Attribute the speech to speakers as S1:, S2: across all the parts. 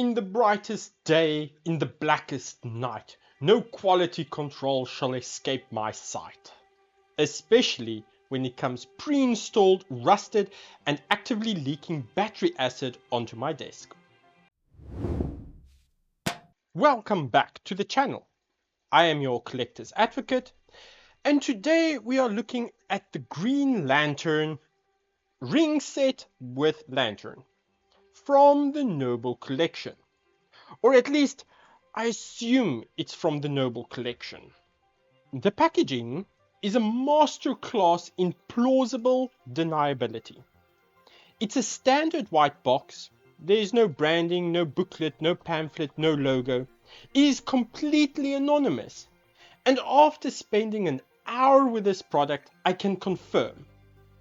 S1: In the brightest day, in the blackest night, no quality control shall escape my sight. Especially when it comes pre-installed, rusted, and actively leaking battery acid onto my desk. Welcome back to the channel. I am your collector's advocate, and today we are looking at the Green Lantern ring set with lantern from the Noble Collection. Or at least, I assume it's from the Noble Collection. The packaging is a masterclass in plausible deniability. It's a standard white box. There is no branding, no booklet, no pamphlet, no logo. It is completely anonymous. And after spending an hour with this product, I can confirm,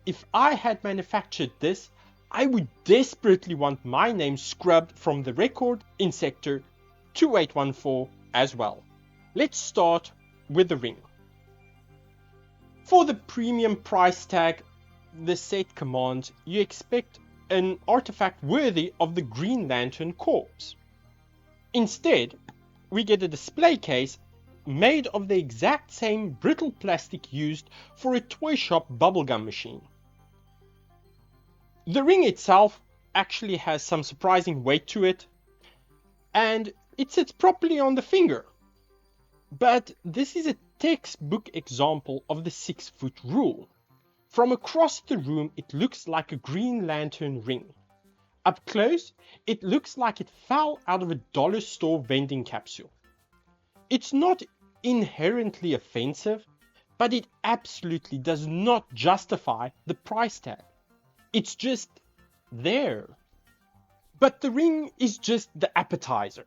S1: if I had manufactured this, I would desperately want my name scrubbed from the record in sector 2814 as well. Let's start with the ring. For the premium price tag the set commands, you expect an artifact worthy of the Green Lantern Corps. Instead, we get a display case made of the exact same brittle plastic used for a toy shop bubblegum machine. The ring itself actually has some surprising weight to it, and it sits properly on the finger. But this is a textbook example of the 6-foot rule. From across the room, it looks like a Green Lantern ring. Up close, it looks like it fell out of a dollar store vending capsule. It's not inherently offensive, but it absolutely does not justify the price tag. It's just there. But the ring is just the appetizer.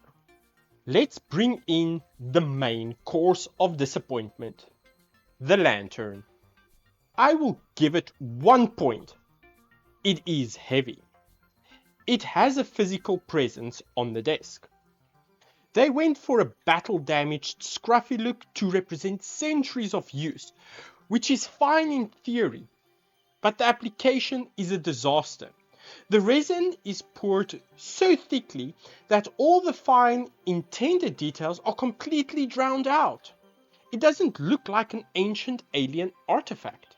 S1: Let's bring in the main course of disappointment, the lantern. I will give it 1 point. It is heavy. It has a physical presence on the desk. They went for a battle-damaged, scruffy look to represent centuries of use, which is fine in theory, but the application is a disaster. The resin is poured so thickly that all the fine intended details are completely drowned out. It doesn't look like an ancient alien artifact.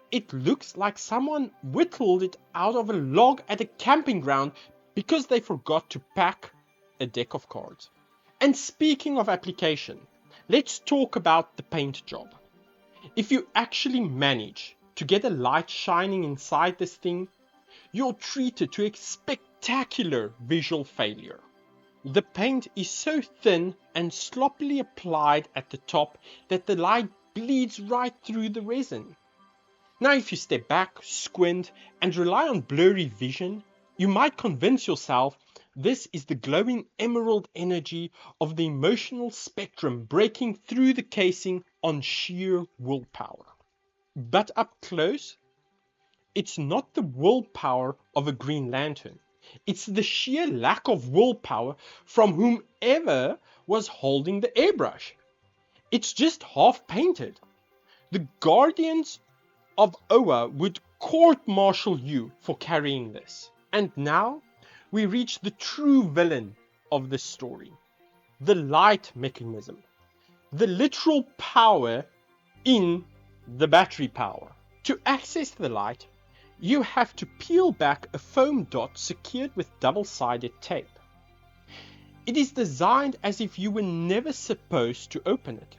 S1: It looks like someone whittled it out of a log at a camping ground because they forgot to pack a deck of cards. And speaking of application, let's talk about the paint job. If you actually manage to get a light shining inside this thing, you're treated to a spectacular visual failure. The paint is so thin and sloppily applied at the top that the light bleeds right through the resin. Now if you step back, squint, and rely on blurry vision, you might convince yourself this is the glowing emerald energy of the emotional spectrum breaking through the casing on sheer willpower. But up close, it's not the willpower of a Green Lantern. It's the sheer lack of willpower from whomever was holding the airbrush. It's just half painted. The Guardians of Oa would court-martial you for carrying this. And now we reach the true villain of the story. The light mechanism. The literal power in the battery power. To access the light, you have to peel back a foam dot secured with double-sided tape. It is designed as if you were never supposed to open it.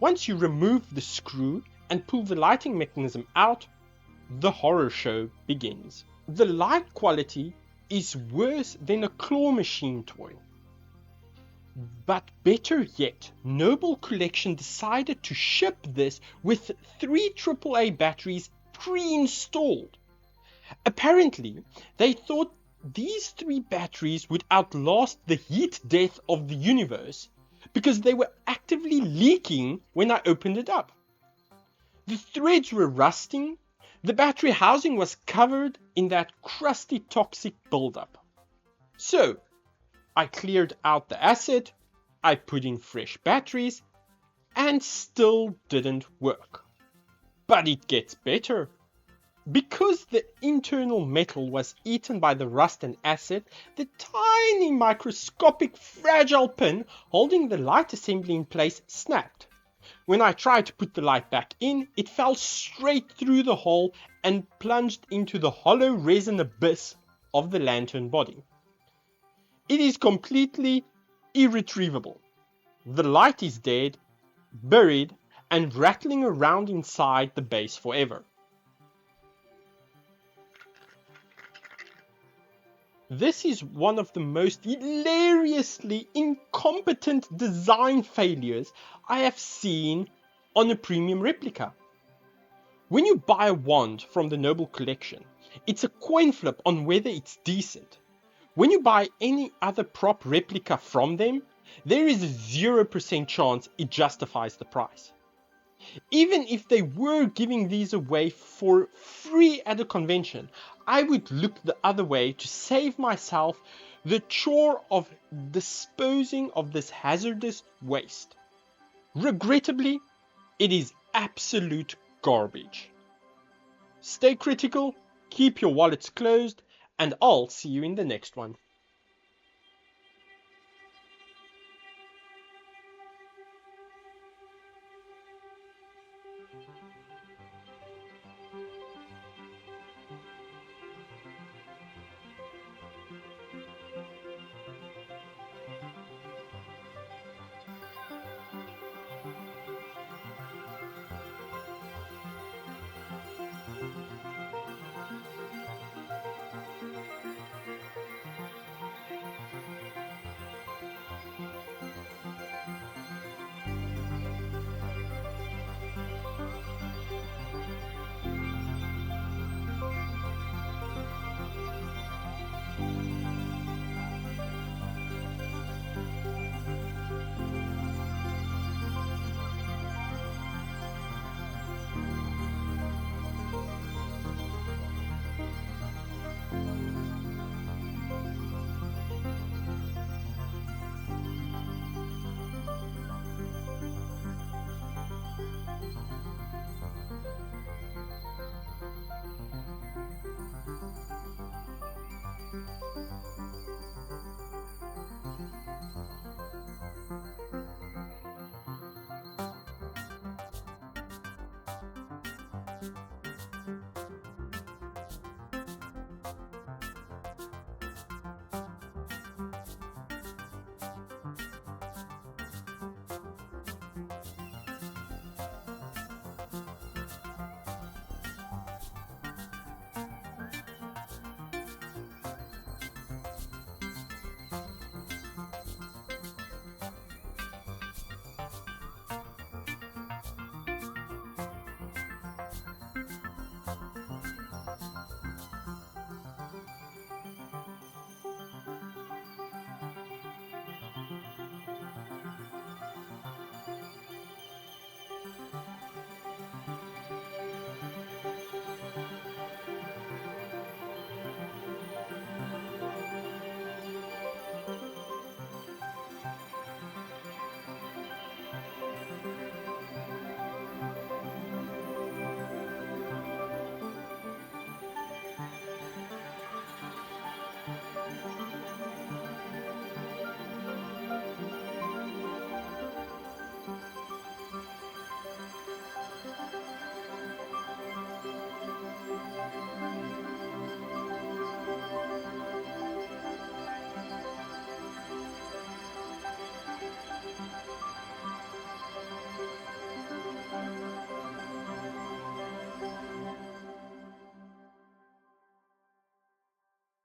S1: Once you remove the screw and pull the lighting mechanism out, the horror show begins. The light quality is worse than a claw machine toy. But better yet, Noble Collection decided to ship this with 3 AAA batteries pre-installed. Apparently, they thought these 3 batteries would outlast the heat death of the universe because they were actively leaking when I opened it up. The threads were rusting, the battery housing was covered in that crusty toxic buildup. So, I cleared out the acid, I put in fresh batteries, and still didn't work. But it gets better. Because the internal metal was eaten by the rust and acid, the tiny microscopic fragile pin holding the light assembly in place snapped. When I tried to put the light back in, it fell straight through the hole and plunged into the hollow resin abyss of the lantern body. It is completely irretrievable. The light is dead, buried, and rattling around inside the base forever. This is one of the most hilariously incompetent design failures I have seen on a premium replica. When you buy a wand from the Noble Collection, it's a coin flip on whether it's decent. When you buy any other prop replica from them, there is a 0% chance it justifies the price. Even if they were giving these away for free at a convention, I would look the other way to save myself the chore of disposing of this hazardous waste. Regrettably, it is absolute garbage. Stay critical, keep your wallets closed, and I'll see you in the next one.